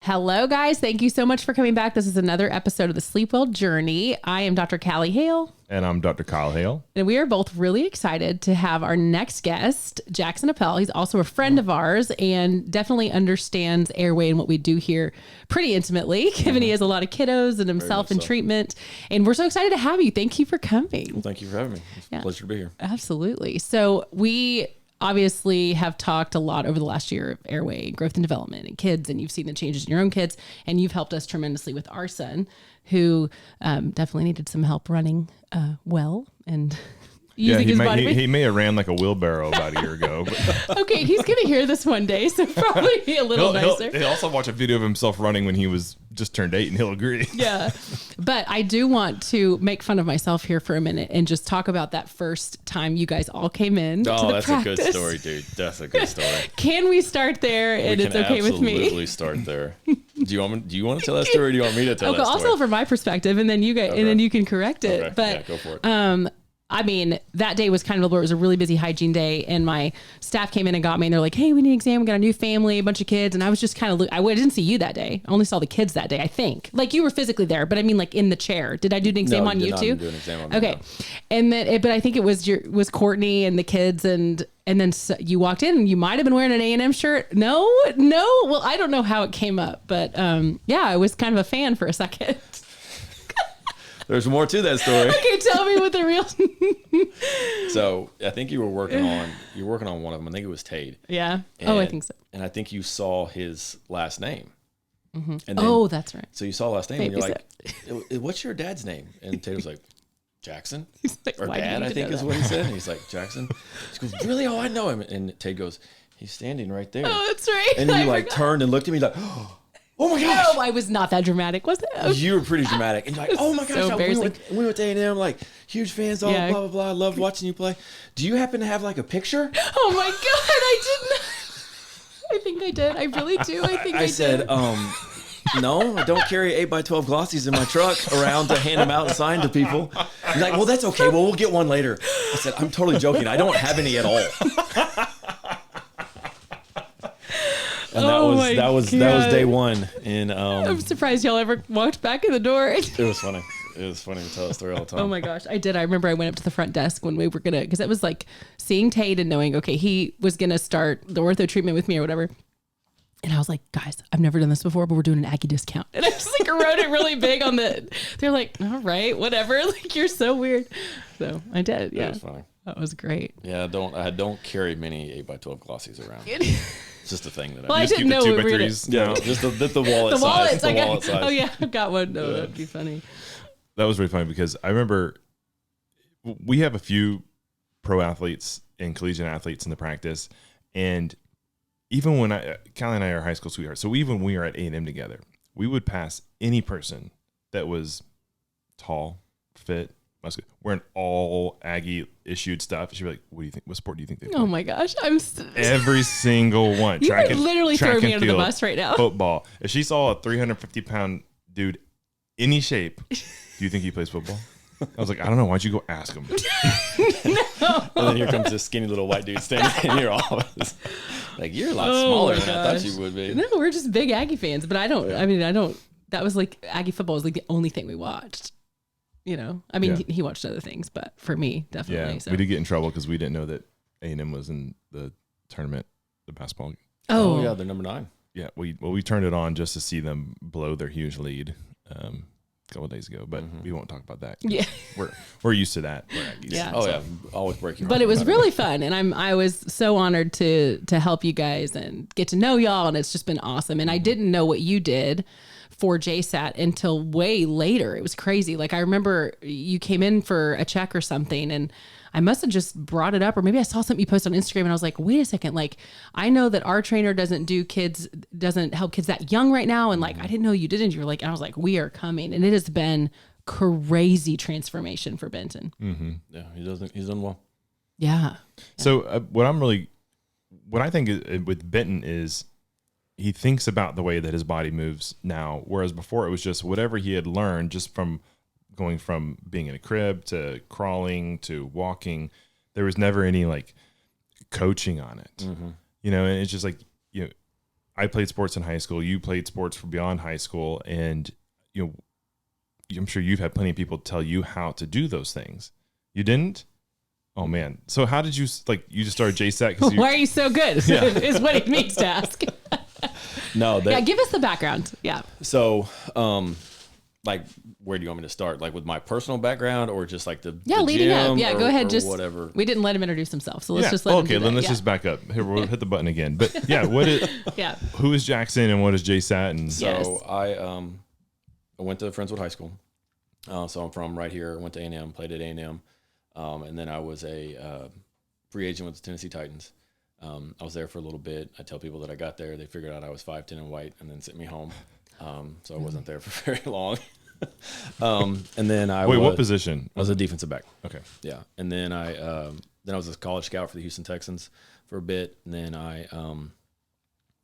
Hello, guys. Thank you so much for coming back. This is another episode of the Sleep Well Journey. I am Dr. Callie Hale. And I'm Dr. Kyle Hale. And we are both really excited to have our next guest, Jaxson Appel. He's also a friend of ours and definitely understands airway and what we do here pretty intimately, given he has a lot of kiddos and himself in treatment. And we're so excited to have you. Thank you for coming. Well, thank you for having me. It's a pleasure to be here. Absolutely. So we obviously have talked a lot over the last year of airway growth and development and kids, and you've seen the changes in your own kids, and you've helped us tremendously with our son, who definitely needed some help running well and using his body. He may have ran like a wheelbarrow about a year ago. But okay, he's going to hear this one day, so probably be a little nicer. He'll also watch a video of himself running when he was just turned 8, and he'll agree. Yeah, but I do want to make fun of myself here for a minute and just talk about that first time you guys all came in. Oh, that's a good story, dude. That's a good story. Can we start there? And it's okay with me. Absolutely start there. Do you want to tell that story, or do you want me to tell that story? I'll tell from my perspective, and then you guys, and then you can correct it. Okay. But yeah, go for it. I mean, that day was kind of, it was a really busy hygiene day, and my staff came in and got me, and they're like, hey, we need an exam. We got a new family, a bunch of kids. And I was just kind of, I didn't see you that day. I only saw the kids that day, I think. Like, you were physically there, but I mean, like in the chair. Did I do an exam on you too? Do an exam on me, okay. no. And then, but I think it was Courtney and the kids, and then you walked in, and you might have been wearing an A&M shirt. No. Well, I don't know how it came up, but yeah, I was kind of a fan for a second. There's more to that story. Okay, tell me what the real. So I think you were working on one of them. I think it was Tade. Yeah. I think so. And I think you saw his last name. Mm-hmm. And then, that's right. So you saw last name, and Maybe you're like, "What's your dad's name?" And Tade was like, "Jaxson." He's like, Or why do you Dad, need I to think know is that? what he said. And he's like, "Jaxson." She goes, "Really? Oh, I know him." And Tade goes, "He's standing right there." Oh, that's right. And then you I like forgot. turned and looked at me like, "Oh my gosh." No, I was not that dramatic, was it? You were pretty dramatic. And you're like, "Oh my gosh, so embarrassing. we went to A&M, like huge fans, all Yeah. blah, blah, blah. I loved watching you play." Do you happen to have like a picture? Oh my God, I did not. I think I did. I really do. I think I said, did. No, I don't carry 8x12 glossies in my truck around to hand them out and sign to people. You're like, "Well, that's okay. Well, we'll get one later." I said, "I'm totally joking. I don't have any at all." And that was day one. And I'm surprised y'all ever walked back in the door. it was funny. It was funny to tell the story all the time. Oh my gosh, I did. I remember I went up to the front desk when we were gonna, because it was like seeing Tate and knowing, okay, he was gonna start the ortho treatment with me or whatever. And I was like, "Guys, I've never done this before, but we're doing an Aggie discount." And I just like wrote it really big on the. They're like, "All right, whatever." Like, you're so weird. So I did. Yeah, It was funny. That was great. Yeah, I don't carry many 8x12 glossies around. It's just a thing that Well, I just didn't keep know the we were 2x3s. Yeah, just the wallet The size. wallets. The wallet size. Oh yeah, I got one. No, that'd be funny. That was really funny because I remember we have a few pro athletes and collegiate athletes in the practice. And even when Callie and I are high school sweethearts, so even when we were at A&M together, we would pass any person that was tall, fit, muscular, wearing all Aggie issued stuff. She'd be like, "What do you think? What sport do you think they play?" Oh my gosh, Every single one. You Track could and- literally track throw me and under the field, bus right now. Football. If she saw a 350-pound dude, any shape, do you think he plays football? I was like, "I don't know. Why'd you go ask him?" And then here comes this skinny little white dude standing in your office. Like, "You're a lot smaller than I thought you would be." No, we're just big Aggie fans, but I don't. That was like Aggie football was like the only thing we watched. You know, I mean, Yeah. he watched other things, but for me, definitely. Yeah, So. we did get in trouble because we didn't know that A&M was in the tournament, the basketball. Oh yeah, they're number 9. Yeah, we turned it on just to see them blow their huge lead a couple of days ago, but we won't talk about that. Yeah, we're used to that. We're Aggies. Yeah. Oh yeah, always breaking. but it was really fun, and I was so honored to help you guys and get to know y'all, and it's just been awesome. And I didn't know what you did for JASAT until way later. It was crazy. Like, I remember you came in for a check or something, and I must have just brought it up, or maybe I saw something you posted on Instagram and I was like, wait a second. Like, I know that our trainer doesn't help kids that young right now. And like, I didn't know you didn't. You were like, and I was like, we are coming. And it has been crazy transformation for Benton. Mm-hmm. Yeah, he's done well. Yeah. So what I think with Benton is he thinks about the way that his body moves now, whereas before it was just whatever he had learned just from going from being in a crib to crawling to walking. There was never any like coaching on it, you know, and it's just like, you know, I played sports in high school. You played sports for beyond high school, and I'm sure you've had plenty of people tell you how to do those things. You didn't? Oh man. So how did you you just started JASAT? Why are you so good? Is what he means to ask. No. Give us the background. Yeah. So, where do you want me to start? Like with my personal background, or just like the leading gym, up. Yeah, go ahead. Just whatever. We didn't let him introduce himself, so let's just let him do that. Then let's just back up. Here, we'll hit the button again. But who is Jaxson and what is JASAT? And so I went to Friendswood High School. So I'm from right here. Went to A&M, played at A&M, and then I was a free agent with the Tennessee Titans. I was there for a little bit. I tell people that I got there. They figured out I was 5'10" and white, and then sent me home. So I wasn't there for very long. And then what position? I was a defensive back. Okay. Yeah. And then I was a college scout for the Houston Texans for a bit. And then I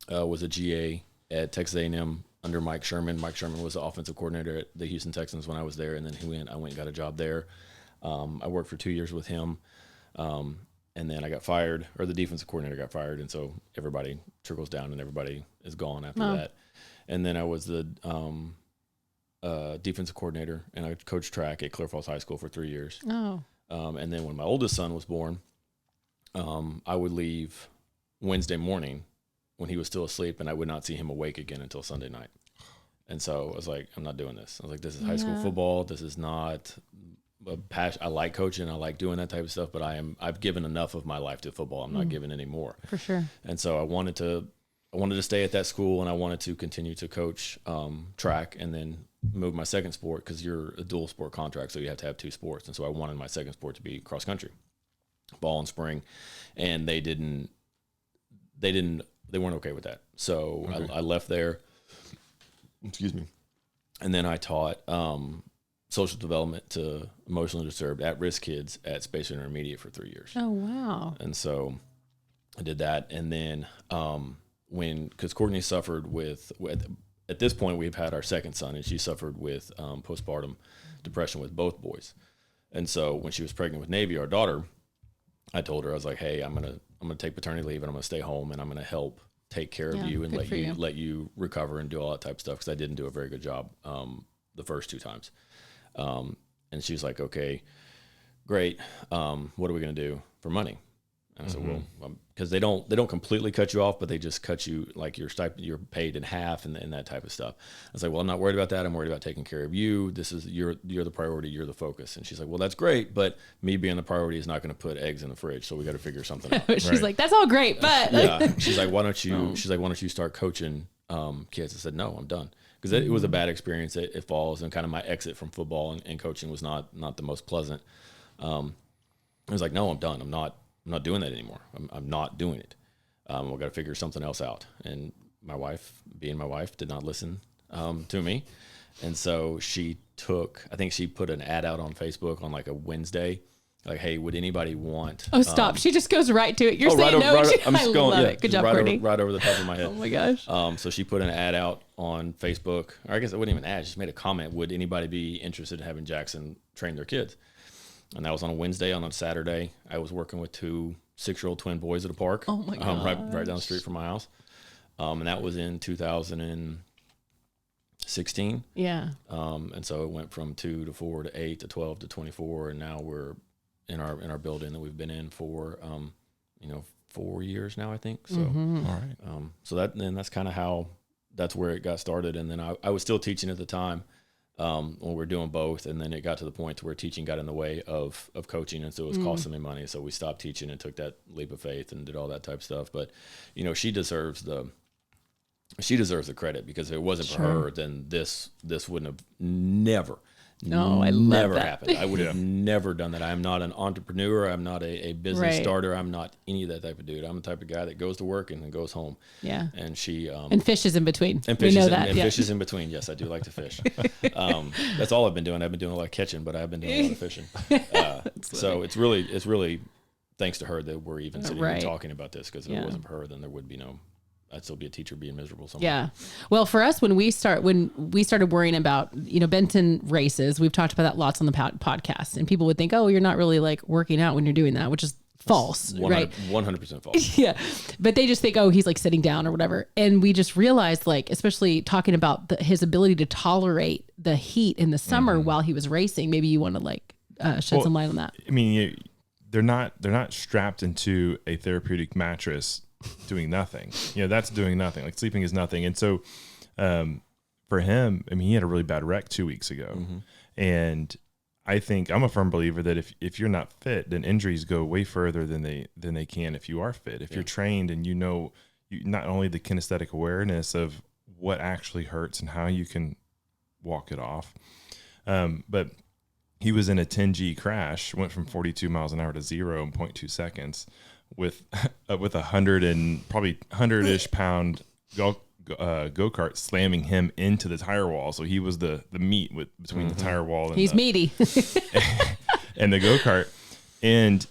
was a GA at Texas A&M under Mike Sherman. Mike Sherman was the offensive coordinator at the Houston Texans when I was there. And then I went and got a job there. I worked for 2 years with him. And then I got fired, or the defensive coordinator got fired. And so everybody trickles down and everybody is gone after that. And then I was the defensive coordinator, and I coached track at Clear Falls High School for 3 years. Oh. And then when my oldest son was born, I would leave Wednesday morning when he was still asleep, and I would not see him awake again until Sunday night. And so I was like, I'm not doing this. I was like, this is high school football. This is not a passion. I like coaching. I like doing that type of stuff, but I've given enough of my life to football. I'm not giving any more. For sure. And so I wanted to stay at that school, and I wanted to continue to coach track, and then move my second sport, because you're a dual sport contract, so you have to have 2 sports. And so I wanted my second sport to be cross country, ball and spring, and they weren't okay with that. So I left there. Excuse me. And then I taught social development to emotionally disturbed at-risk kids at Spacer Intermediate for 3 years. Oh, wow. And so I did that. And then because Courtney suffered with at this point, we've had our second son, and she suffered with postpartum depression with both boys. And so when she was pregnant with Navy, our daughter, I told her, I was like, hey, I'm gonna take paternity leave, and I'm gonna stay home, and I'm gonna help take care of you and let you recover and do all that type of stuff, because I didn't do a very good job the first 2 times. And she was like, okay, great. What are we gonna do for money? And I said, well, because they don't completely cut you off, but they just cut you, like your stipend, you're paid in half and that type of stuff. I was like, well, I'm not worried about that. I'm worried about taking care of you. You're the priority. You're the focus. And she's like, well, that's great, but me being the priority is not going to put eggs in the fridge. So we got to figure something out. She's like, that's all great, but yeah. She's like, why don't you start coaching kids? I said, no, I'm done. Because it was a bad experience at Falls, and kind of my exit from football and coaching was not the most pleasant. I was like, no, I'm done. I'm not doing that anymore. I'm not doing it. We've got to figure something else out. And my wife, being my wife, did not listen to me. And so I think she put an ad out on Facebook on like a Wednesday, like, hey, would anybody want? Oh, stop. She just goes right to it. You're saying no. I love it. Good job, Courtney. Right over the top of my head. Oh my gosh. So she put an ad out on Facebook, or I guess it wasn't even an ad. She just made a comment. Would anybody be interested in having Jaxson train their kids? And that was on a Wednesday. On a Saturday, I was working with 2 6-year-old twin boys at a park. Oh my gosh. Right down the street from my house. And that was in 2016. Yeah. And so it went from 2 to 4 to 8 to 12 to 24, and now we're in our building that we've been in for 4 years now, I think. So all right. So that's kind of that's where it got started. And then I was still teaching at the time. When we were doing both, and then it got to the point to where teaching got in the way of coaching, and so it was costing me money. So we stopped teaching and took that leap of faith and did all that type of stuff. But she deserves the credit, because if it wasn't for her, then this wouldn't have never happened. I would have never done that. I am not an entrepreneur. I'm not a business starter. I'm not any of that type of dude. I'm the type of guy that goes to work and then goes home. Yeah. And she and fishes in between. And fishes, fishes in between. Yes, I do like to fish. That's all I've been doing. I've been doing a lot of catching, but I've been doing a lot of fishing. So it's really thanks to her that we're even sitting here talking about this, because if it wasn't for her, then there would be I'd still be a teacher being miserable somewhere. Yeah. Well, for us, when we started worrying about, Benton races, we've talked about that lots on the podcast, and people would think, oh, you're not really like working out when you're doing that, which is false, right? 100% false. Yeah. But they just think, oh, he's like sitting down or whatever. And we just realized, like, especially talking about his ability to tolerate the heat in the summer while he was racing. Maybe you want to like shed some light on that. I mean, they're not strapped into a therapeutic mattress doing nothing. That's doing nothing. Like sleeping is nothing. And so for him, I mean, he had a really bad wreck 2 weeks ago. And I think I'm a firm believer that if you're not fit, then injuries go way further than they can if you are fit. If you're trained and not only the kinesthetic awareness of what actually hurts and how you can walk it off, but he was in a 10G crash, went from 42 miles an hour to 0 in 0.2 seconds with 100 and probably 100-ish pound go-kart slamming him into the tire wall. So he was the meat between the tire wall and he's meaty and the go-kart. And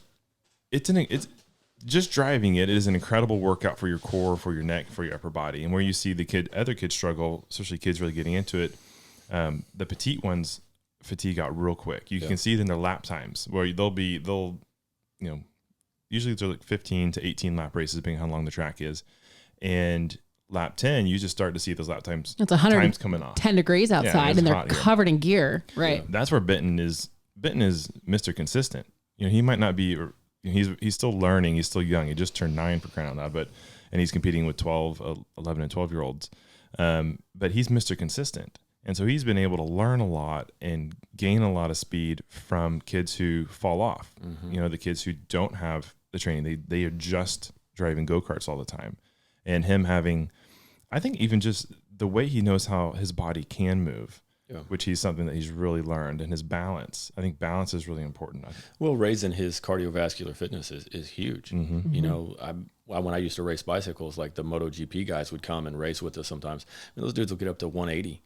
it's just driving it is an incredible workout for your core, for your neck, for your upper body. And where you see other kids struggle, especially kids really getting into it, the petite ones fatigue out real quick. You can see it in their lap times where usually they're like 15 to 18 lap races, depending on how long the track is. And lap 10, you just start to see those lap times. It's 100 times coming off. 10 degrees outside and they're covered in gear. Right. Yeah, that's where Benton is Mr. Consistent. He might not be, he's still learning. He's still young. He just turned 9 for crying out loud, and he's competing with 11 and 12-year-olds. But he's Mr. Consistent. And so he's been able to learn a lot and gain a lot of speed from kids who fall off. The kids who don't have the training, they are just driving go-karts all the time. And him having, I think even just the way he knows how his body can move, which he's something that he's really learned, and his balance. I think balance is really important. Well, raising his cardiovascular fitness is huge. When I used to race bicycles, like the MotoGP guys would come and race with us sometimes. And those dudes will get up to 180.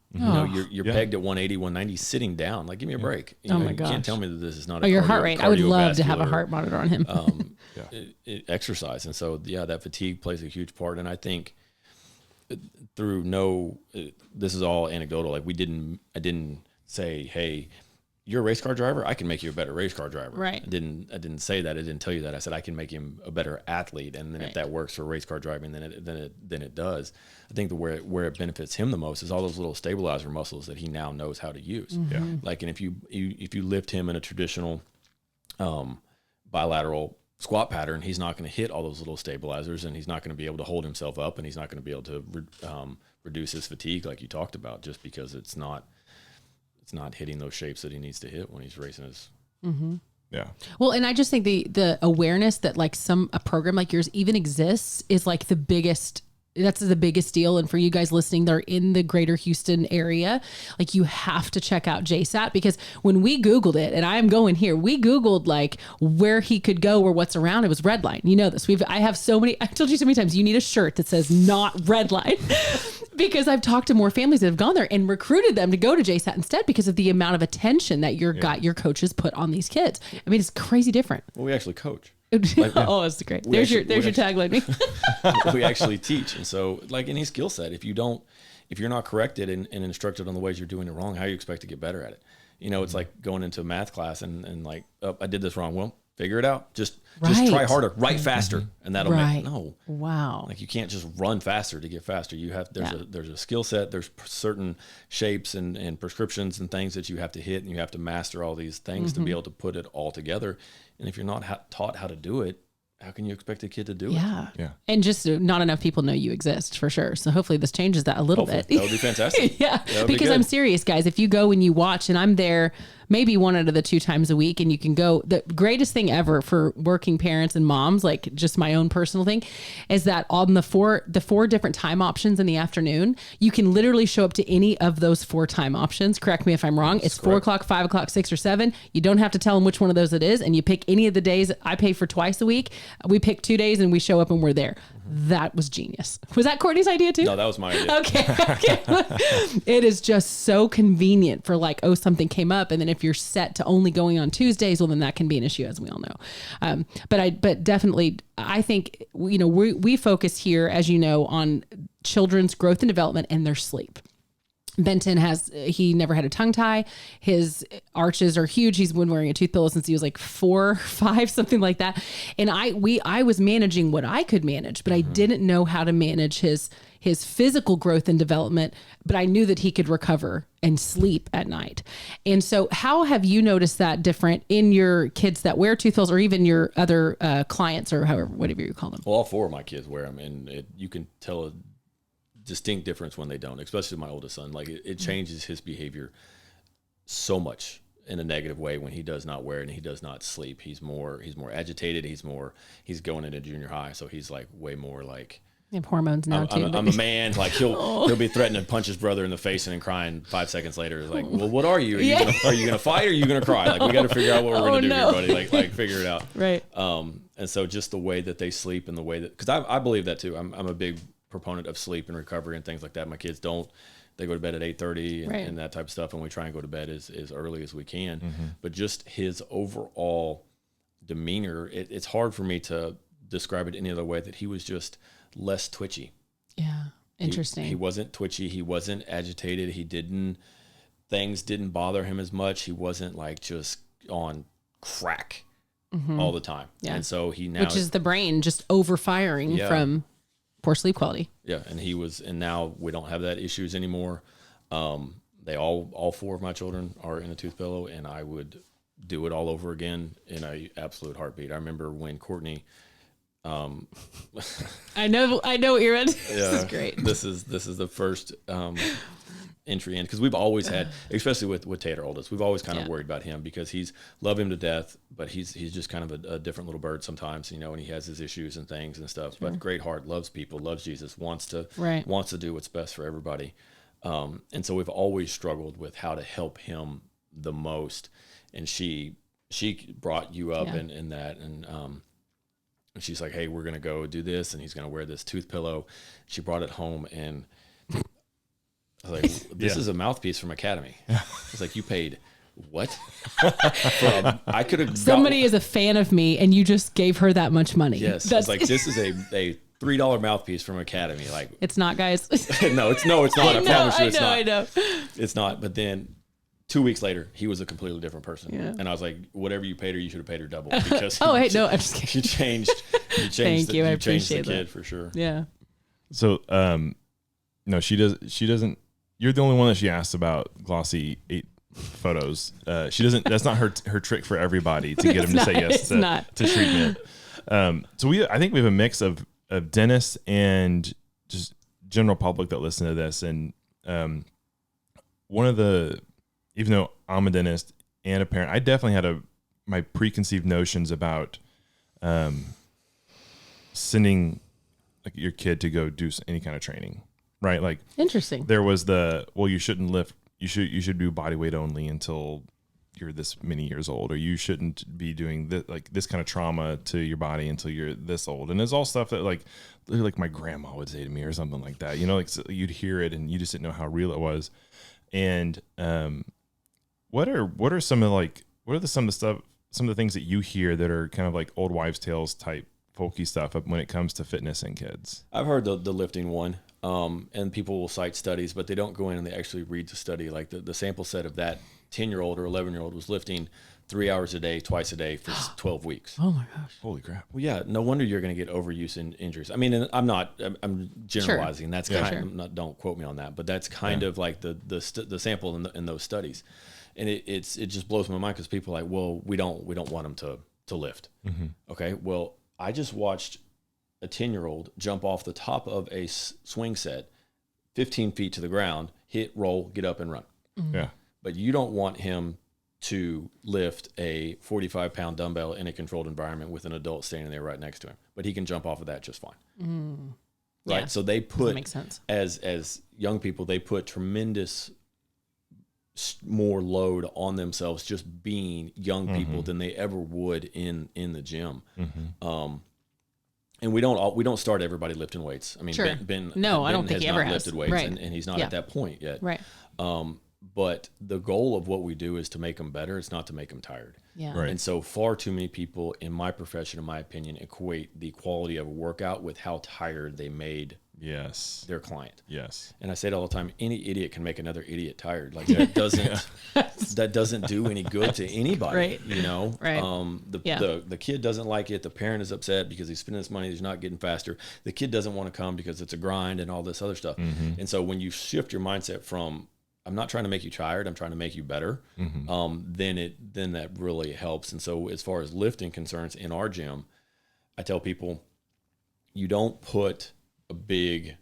You're pegged at 180, 190 sitting down. Like, give me a break. My gosh. You can't tell me that this is not your heart rate. I would love to have a heart monitor on him. Exercise. And so, that fatigue plays a huge part. And I think this is all anecdotal. Like I didn't say, hey, you're a race car driver, I can make you a better race car driver. Right. I didn't say that. I didn't tell you that. I said I can make him a better athlete, and then if that works for race car driving, then it does. I think where it benefits him the most is all those little stabilizer muscles that he now knows how to use. Like, and if you lift him in a traditional bilateral squat pattern, he's not going to hit all those little stabilizers, and he's not going to be able to hold himself up, and he's not going to be able to reduce his fatigue like you talked about, just because it's not hitting those shapes that he needs to hit when he's racing his. Yeah. Well, and I just think the awareness that like a program like yours even exists is like that's the biggest deal. And for you guys listening, they're in the greater Houston area. Like, you have to check out JASAT, because when we Googled it, and I am going here, we Googled like where he could go or what's around. It was Redline. You know this. I've told you so many times, you need a shirt that says not Redline because I've talked to more families that have gone there and recruited them to go to JASAT instead because of the amount of attention that your coaches put on these kids. I mean, it's crazy different. Well, we actually coach. Oh, that's great. There's your tagline. We actually teach. And so, like any skill set, if you're not corrected and instructed on the ways you're doing it wrong, how do you expect to get better at it? It's like going into a math class and like, oh, I did this wrong. Well, figure it out. Just try harder, write faster, and that'll make no. Wow. Like, you can't just run faster to get faster. You have there's a skill set. There's certain shapes and prescriptions and things that you have to hit, and you have to master all these things to be able to put it all together. And if you're not taught how to do it, how can you expect a kid to do it? Yeah. And just not enough people know you exist, for sure. So hopefully this changes that a little bit. That would be fantastic. Yeah. Because I'm serious, guys. If you go and you watch, and I'm there maybe 1 out of the 2 times a week, and you can go, the greatest thing ever for working parents and moms, like just my own personal thing, is that on the four different time options in the afternoon, you can literally show up to any of those 4 time options. Correct me if I'm wrong. It's 4 o'clock, 5 o'clock, 6 or 7. You don't have to tell them which one of those it is. And you pick any of the days. I pay for twice a week. We pick 2 days and we show up and we're there. That was genius. Was that Courtney's idea too? No, that was my idea. Okay. It is just so convenient for like, oh, something came up. And then if you're set to only going on Tuesdays, well, then that can be an issue, as we all know. But definitely, I think, we focus here, as you know, on children's growth and development and their sleep. Benton he never had a tongue tie. His arches are huge. He's been wearing a tooth pillow since he was like 4 or 5, something like that. And I was managing what I could manage, but I didn't know how to manage his physical growth and development, but I knew that he could recover and sleep at night. And so how have you noticed that different in your kids that wear tooth pillows, or even your other clients, or whatever you call them? Well, all 4 of my kids wear them, and you can tell a distinct difference when they don't, especially my oldest son. Like it changes his behavior so much in a negative way when he does not wear it and he does not sleep. He's more agitated. He's going into junior high. So he's like way more like, They have hormones now too. I'm a man. Like he'll be threatening to punch his brother in the face and then crying 5 seconds later. It's like, well, what are you? Are you gonna fight or are you gonna cry? Like we got to figure out what we're gonna do here, buddy. Like figure it out. Right. And so just the way that they sleep and the way that, because I believe that too. I'm a big proponent of sleep and recovery and things like that. My kids don't. They go to bed at 8:30 and that type of stuff, and we try and go to bed as early as we can. But just his overall demeanor, it's hard for me to describe it any other way, that he was just less twitchy. Yeah, interesting. He wasn't twitchy. He wasn't agitated. Things didn't bother him as much. He wasn't like just on crack all the time. Yeah. And so which is the brain just overfiring from poor sleep quality. Yeah, and now we don't have that issues anymore. They all 4 of my children are in a tooth pillow, and I would do it all over again in a absolute heartbeat. I remember when Courtney. I know what you're in. This is great. This is the first entry in, because we've always had, especially with Tater oldest, we've always kind of worried about him because love him to death, but he's just kind of a different little bird sometimes, and he has his issues and things and stuff. But great heart, loves people, loves Jesus, wants to do what's best for everybody. And so we've always struggled with how to help him the most. And she brought you up in that, and she's like, hey, we're gonna go do this, and he's gonna wear this tooth pillow. She brought it home, and I was like, this is a mouthpiece from Academy. It's like, you paid what? I could have. Somebody is a fan of me, and you just gave her that much money. Yes, it's like, this is a $3 mouthpiece from Academy. Like, it's not, guys. No, it's not. I promise you, it's not. I know. It's not. But then 2 weeks later, he was a completely different person. Yeah. And I was like, whatever you paid her, you should have paid her double, because no, I'm just kidding. You changed. Thank you. I appreciate the kid for sure. Yeah. So, no, she doesn't. You're the only one that she asked about glossy 8 photos. She doesn't. That's not her trick for everybody to get them to say yes to treatment. So I think we have a mix of dentists and just general public that listen to this. And even though I'm a dentist and a parent, I definitely had my preconceived notions about sending like your kid to go do any kind of training. Right, like interesting. There was you shouldn't lift. You should do body weight only until you're this many years old, or you shouldn't be doing this kind of trauma to your body until you're this old. And it's all stuff that like my grandma would say to me or something like that. Like, so you'd hear it and you just didn't know how real it was. And what are some of the things that you hear that are kind of like old wives' tales type folky stuff when it comes to fitness in kids? I've heard the lifting one. And people will cite studies, but they don't go in and they actually read the study. Like the sample set of that 10-year-old or 11-year-old was lifting 3 hours a day, twice a day for 12 weeks. Oh my gosh. Holy crap. Well, yeah, no wonder you're going to get overuse and injuries. I mean, and I'm generalizing. That's kind of, don't quote me on that, but that's kind of like the sample in those studies. And it just blows my mind, because people are like, well, we don't want them to lift. Mm-hmm. Okay. Well, I just watched a 10-year-old jump off the top of a swing set 15 feet to the ground, hit, roll, get up and run. Mm-hmm. Yeah. But you don't want him to lift a 45-pound dumbbell in a controlled environment with an adult standing there right next to him. But he can jump off of that just fine. Mm. Right? Yeah. So they put, makes sense. As young people, they put tremendous more load on themselves just being young people than they ever would in the gym. Mm-hmm. And we don't start everybody lifting weights. I mean, Ben I don't think he ever has lifted weights, and he's not at that point yet. Right. But the goal of what we do is to make them better. It's not to make them tired. Yeah. Right. And so far too many people, in my profession, in my opinion, equate the quality of a workout with how tired they made Yes. their client. Yes. And I say it all the time, any idiot can make another idiot tired. Like that doesn't do any good to anybody, Right. you know? Right. The kid doesn't like it. The parent is upset because he's spending his money. He's not getting faster. The kid doesn't want to come because it's a grind and all this other stuff. Mm-hmm. And so when you shift your mindset from, I'm not trying to make you tired, I'm trying to make you better. Mm-hmm. Then that really helps. And so as far as lifting concerns in our gym, I tell people, you don't put a big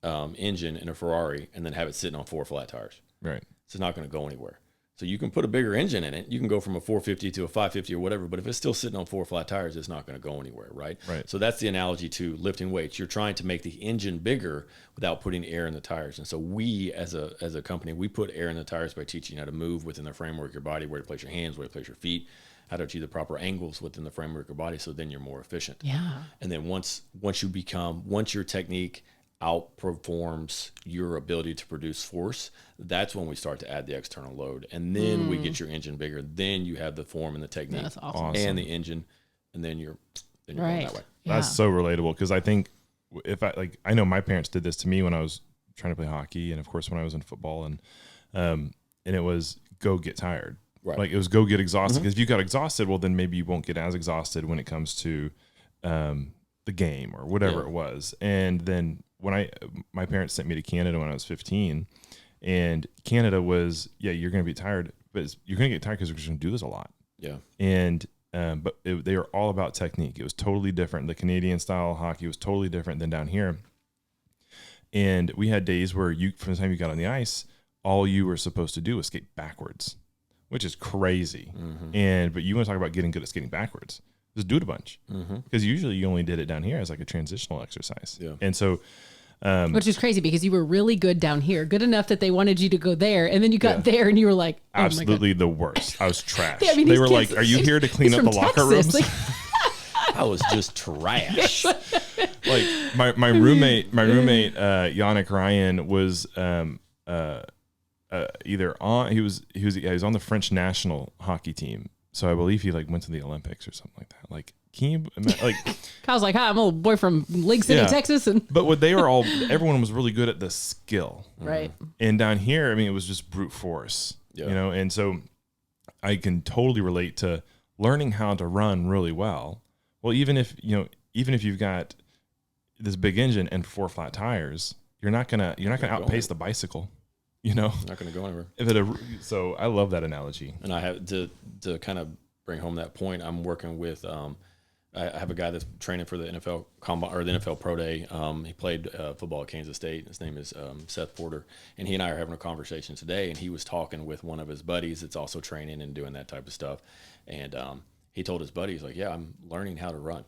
engine in a Ferrari and then have it sitting on 4 flat tires. Right. It's not going to go anywhere. So you can put a bigger engine in it. You can go from a 450 to a 550 or whatever, but if it's still sitting on 4 flat tires, it's not going to go anywhere, right? Right. So that's the analogy to lifting weights. You're trying to make the engine bigger without putting air in the tires. And so we, as a company, we put air in the tires by teaching you how to move within the framework of your body, where to place your hands, where to place your feet, how to achieve the proper angles within the framework of your body, so then you're more efficient. Yeah. And then once your technique outperforms your ability to produce force, that's when we start to add the external load. And then we get your engine bigger. Then you have the form and the technique That's awesome. and the engine. And then you're going that way. Yeah. That's so relatable, because I think I know my parents did this to me when I was trying to play hockey, and of course when I was in football, and it was go get tired. Right. Like it was go get exhausted, because if you got exhausted, well then maybe you won't get as exhausted when it comes to the game or whatever it was. And then when my parents sent me to Canada when I was 15, and Canada was, you're going to be tired, but you're going to get tired because we're just going to do this a lot. Yeah. And they were all about technique. It was totally different. The Canadian style hockey was totally different than down here. And we had days where from the time you got on the ice, all you were supposed to do was skate backwards, which is crazy. Mm-hmm. But you want to talk about getting good at skating backwards, just do it a bunch, because usually you only did it down here as like a transitional exercise. Yeah. And so, which is crazy, because you were really good down here, good enough that they wanted you to go there, and then you got there and you were like, oh absolutely the worst. I was trash. I mean, they were kids, like, are you here to clean up the locker rooms? Like, I was just trash. Like my roommate Yannick Ryan was either on he was on the French national hockey team, so I believe he like went to the Olympics or something like that. Like, can you like Kyle's like, hi, I'm a little boy from Lake City, Texas, but what they were everyone was really good at the skill, right? And down here, I mean, it was just brute force, you know. And so I can totally relate to learning how to run really well. Well, even if you've got this big engine and 4 flat tires, you're not gonna outpace the bicycle, you know. Not gonna go anywhere. So I love that analogy. And I have to kind of bring home that point. I'm working with I have a guy that's training for the NFL Combine or the NFL Pro Day. He played football at Kansas State. His name is Seth Porter, and he and I are having a conversation today. And he was talking with one of his buddies that's also training and doing that type of stuff. And he told his buddy, he's like, "Yeah, I'm learning how to run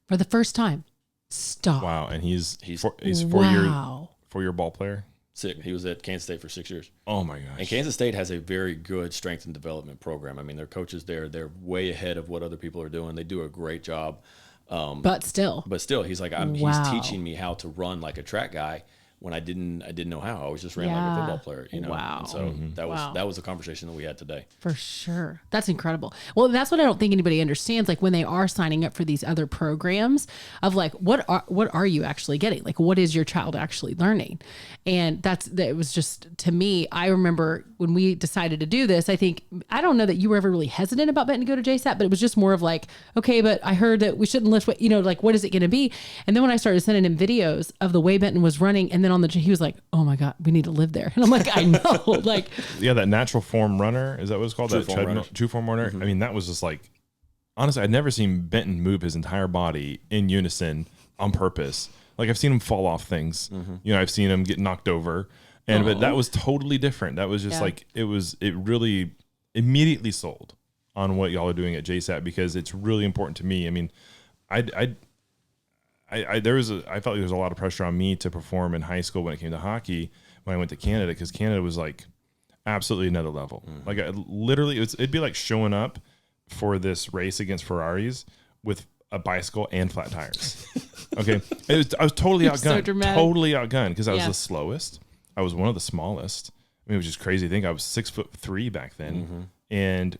for the first time." Stop. Wow, and he's 4-year ball player. Sick. He was at Kansas State for 6 years. Oh my gosh. And Kansas State has a very good strength and development program. I mean, their coaches there, they're way ahead of what other people are doing. They do a great job. But still, he's like, he's teaching me how to run like a track guy when I didn't know how. I always just ran like a football player, you know. Wow. And so that was a conversation that we had today. For sure. That's incredible. Well, that's what I don't think anybody understands. Like when they are signing up for these other programs of like, what are you actually getting? Like, what is your child actually learning? And it was just, to me, I remember when we decided to do this, I don't know that you were ever really hesitant about Benton to go to JASAT, but it was just more of like, okay, but I heard that we shouldn't lift, like, what is it going to be? And then when I started sending him videos of the way Benton was running, and then he was like, oh my God, we need to live there. And I'm like, I know. Like, yeah, that natural form runner, is that what it's called? True form runner. Mm-hmm. I mean, that was just like, honestly, I'd never seen Benton move his entire body in unison on purpose. Like, I've seen him fall off things. Mm-hmm. I've seen him get knocked over. But that was totally different. That was just like, it really immediately sold on what y'all are doing at JASAT, because it's really important to me. I mean, I felt like there was a lot of pressure on me to perform in high school when it came to hockey when I went to Canada, because Canada was like absolutely another level. Mm-hmm. Like it'd be like showing up for this race against Ferraris with a bicycle and flat tires. Okay. I was totally outgunned, because I was the slowest. I was one of the smallest. I mean, it was just crazy to think I was 6'3" back then. And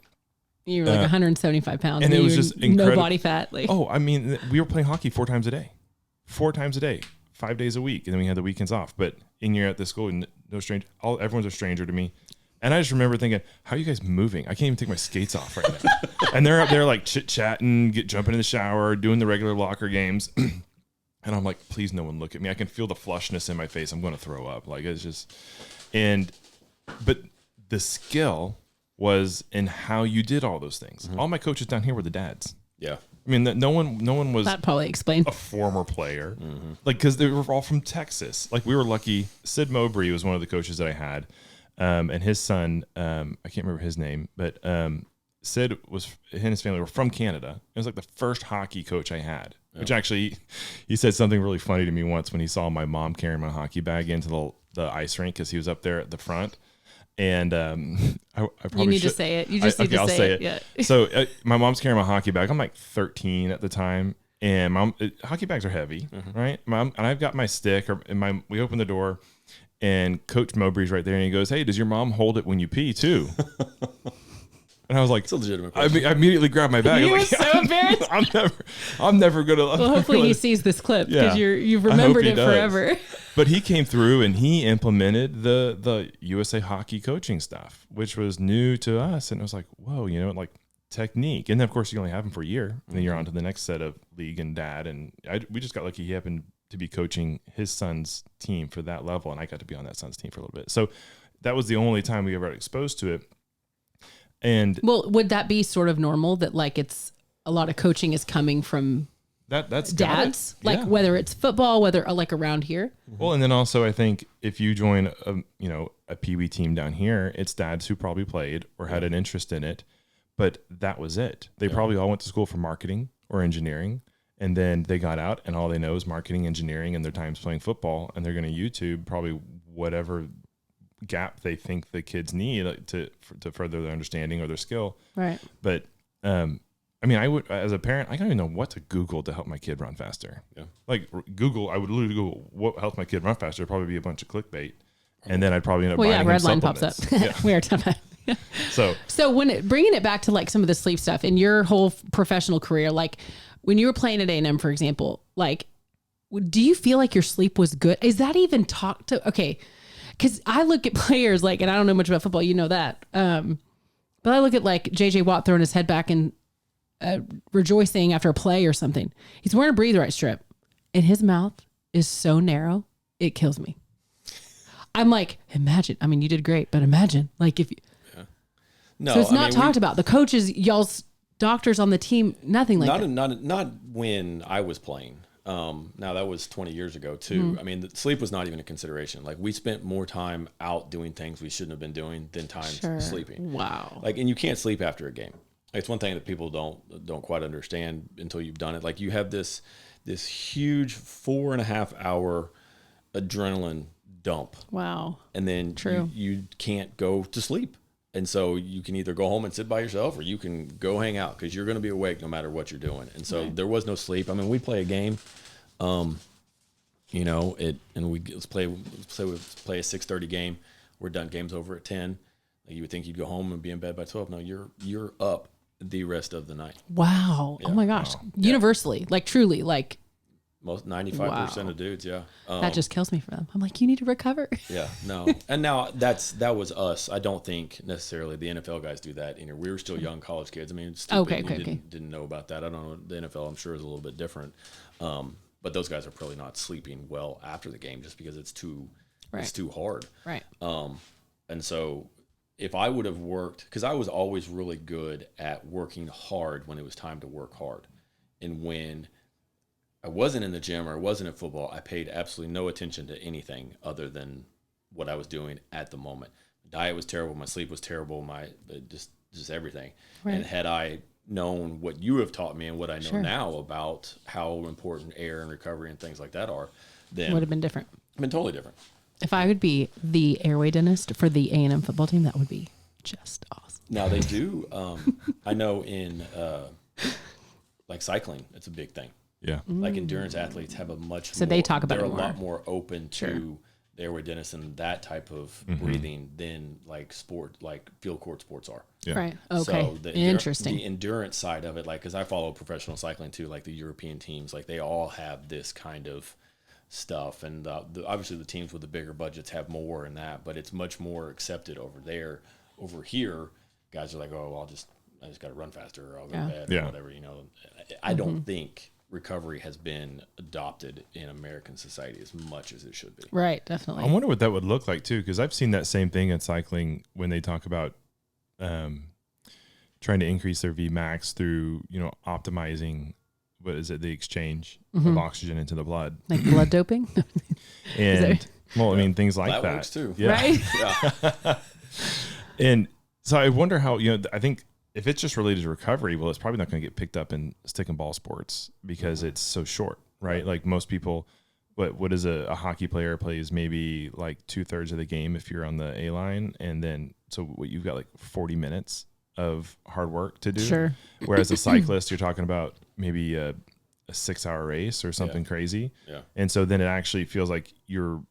you were like 175 pounds, and it was just incredible. No body fat. Like, I mean, we were playing hockey 4 times a day, 5 days a week, and then we had the weekends off. But in year at this school, no stranger, everyone's a stranger to me. And I just remember thinking, how are you guys moving? I can't even take my skates off right now. And they're up there like chit-chatting, jumping in the shower, doing the regular locker games. And I'm like, please no one look at me. I can feel the flushness in my face. I'm going to throw up. Like, it's just, but the skill was in how you did all those things. All my coaches down here were the dads. Yeah. I mean, no one was That probably explains. a former player. Like, because they were all from Texas. Like, we were lucky. Sid Mowbray was one of the coaches that I had. And his son, I can't remember his name, but Sid he and his family were from Canada. It was like the first hockey coach I had, which actually, he said something really funny to me once when he saw my mom carrying my hockey bag into the ice rink because he was up there at the front. And I probably You need to say it. You just need to say it. Yeah. So my mom's carrying my hockey bag. I'm like 13 at the time. And hockey bags are heavy, right? And I've got my stick, we open the door. And Coach Mowbray's right there, and he goes, "Hey, does your mom hold it when you pee too?" And I was like, "It's a legitimate question." I immediately grabbed my bag. You were like, so embarrassed. I'm never gonna. Well, hopefully he sees this clip because you've remembered it forever. But he came through and he implemented the USA Hockey coaching stuff, which was new to us, and it was like, whoa, like technique. And then of course you only have him for a year, and then you're on to the next set of league and dad. And we just got lucky. He happened to be coaching his son's team for that level, and I got to be on that son's team for a little bit. So that was the only time we ever got exposed to it. And well, would that be sort of normal that like it's a lot of coaching is coming from that's dads, like whether it's football, whether like around here? Well, and then also I think if you join a Pee Wee team down here, it's dads who probably played or had an interest in it, but that was it. They probably all went to school for marketing or engineering. And then they got out and all they know is marketing, engineering, and their time's playing football. And they're going to YouTube probably whatever gap they think the kids need to further their understanding or their skill. Right. But, I mean, I would, as a parent, I don't even know what to Google to help my kid run faster. Yeah. Like I would literally Google what helps my kid run faster. It'd probably be a bunch of clickbait. And then I'd probably end up buying him Redline pops up. Yeah. We are talking about. So when bringing it back to like some of the sleep stuff in your whole professional career, like when you were playing at A&M, for example, like, do you feel like your sleep was good? Is that even talked to? Okay. Cause I look at players like, and I don't know much about football, you know that. But I look at like JJ Watt throwing his head back and rejoicing after a play or something. He's wearing a breathe right strip and his mouth is so narrow. It kills me. I'm like, imagine, I mean, you did great, but imagine like if you, no, so it's not talked about. The coaches, y'all's doctors on the team, nothing like that. Not when I was playing. Now that was 20 years ago too. I mean, sleep was not even a consideration. Like we spent more time out doing things we shouldn't have been doing than time sleeping. Wow. Like, and you can't sleep after a game. Like, it's one thing that people don't quite understand until you've done it. Like you have this huge 4.5 hour adrenaline dump. Wow. And then you can't go to sleep. And so you can either go home and sit by yourself or you can go hang out because you're going to be awake no matter what you're doing. And so there was no sleep. I mean, we play a game, and let's play a 6:30 game. We're done. Game's over at 10. Like you would think you'd go home and be in bed by 12. No, you're up the rest of the night. Wow. Yeah. Oh my gosh. Wow. Universally, like truly, like most 95% of dudes. Yeah. That just kills me for them. I'm like, you need to recover. Yeah, no. And now that was us. I don't think necessarily the NFL guys do that. We were still young college kids. I mean, didn't know about that. I don't know. The NFL, I'm sure, is a little bit different. But those guys are probably not sleeping well after the game just because it's too hard. Right. And so if I would have worked, because I was always really good at working hard when it was time to work hard. And when I wasn't in the gym or I wasn't at football, I paid absolutely no attention to anything other than what I was doing at the moment. My diet was terrible. My sleep was terrible. Just everything. Right. And had I known what you have taught me and what I know now about how important air and recovery and things like that are, then would have been different. Been totally different. If I would be the airway dentist for the A&M football team, that would be just awesome. Now they do. I know in like cycling, it's a big thing. Yeah. Like endurance athletes have a much so more, they talk about they're it more. A lot more open to the airway dentist and that type of breathing than like field court sports are. Yeah. Right. Okay. So Interesting. The endurance side of it, like, cause I follow professional cycling too, like the European teams, like they all have this kind of stuff, and obviously the teams with the bigger budgets have more in that, but it's much more accepted over there. Over here, guys are like, oh, I just got to run faster, or I'll go to bed, or whatever. I don't think recovery has been adopted in American society as much as it should be. Right, definitely. I wonder what that would look like too, because I've seen that same thing in cycling when they talk about trying to increase their Vmax through, optimizing, the exchange of oxygen into the blood. Like blood doping? And, things like that. That works too. Yeah. Right? Yeah. And so I wonder how, I think if it's just related to recovery, well, it's probably not going to get picked up in stick and ball sports because it's so short, right? Like most people, what is a hockey player plays maybe like 2/3 of the game if you're on the A line. And then, so what you've got like 40 minutes of hard work to do. Sure. Whereas a cyclist, you're talking about maybe a 6-hour race or something crazy. Yeah. And so then it actually feels like you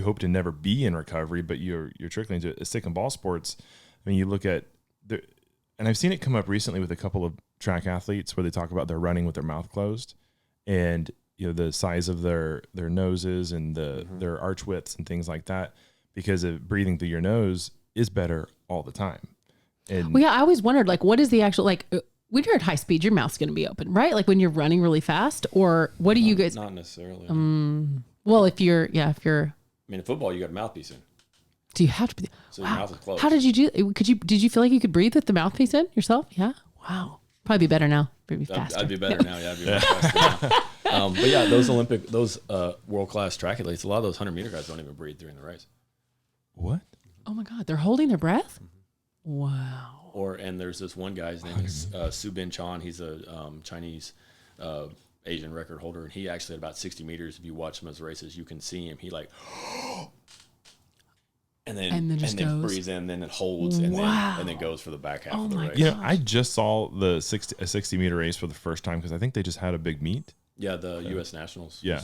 hope to never be in recovery, but you're trickling to stick and ball sports. I mean, you look at and I've seen it come up recently with a couple of track athletes where they talk about they're running with their mouth closed, and the size of their noses and their arch widths and things like that, because of breathing through your nose is better all the time. And Well, yeah, I always wondered, like, what is the actual, like, when you're at high speed, your mouth's going to be open, right? Like when you're running really fast, or what do you guys? Not necessarily. Well, if you're, I mean, in football, you got a mouthpiece in, do you have to be? so your mouth is closed. How did you do? Did you feel like you could breathe with the mouthpiece in yourself? Yeah. Wow. Probably be better now. Maybe faster. I'd be better now. Yeah, I'd be much faster now. But yeah, those world-class track athletes, a lot of those 100-meter guys don't even breathe during the race. what? Oh my God, they're holding their breath. Wow. And there's this one guy, his name is Su Bin Chan. He's a Chinese Asian record holder, and he actually at about 60 meters, if you watch him as races, you can see him. He like, and then goes. breathes in, then it holds, and then goes for the back half of the race. Yeah, I just saw a 60-meter race for the first time because I think they just had a big meet. Yeah, the U.S. Nationals. Yeah.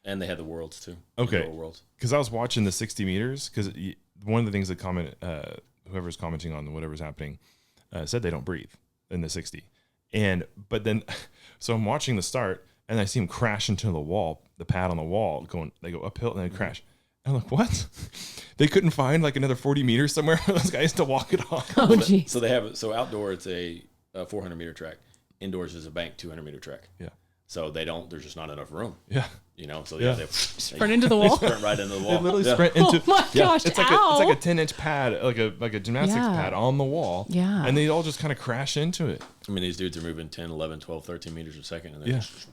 And they had the Worlds too. Okay. The Worlds. Because I was watching the 60 meters, because one of the things that whoever's commenting on whatever's happening said they don't breathe in the 60. But then, so I'm watching the start and I see him crash into the wall, the pad on the wall, they go uphill and then crash. And I'm like, what? They couldn't find like another 40 meters somewhere for those guys to walk it off. Oh, geez. So outdoor it's a 400-meter track. Indoors is a bank 200-meter track. Yeah. So there's just not enough room. Yeah. So they Sprint into the wall. sprint right into the wall. They literally sprint into. Oh my gosh! It's like ow. it's like a 10-inch pad, like a gymnastics pad on the wall. Yeah. And they all just kind of crash into it. I mean, these dudes are moving 10, 11, 12, 13 meters a second. And they're just,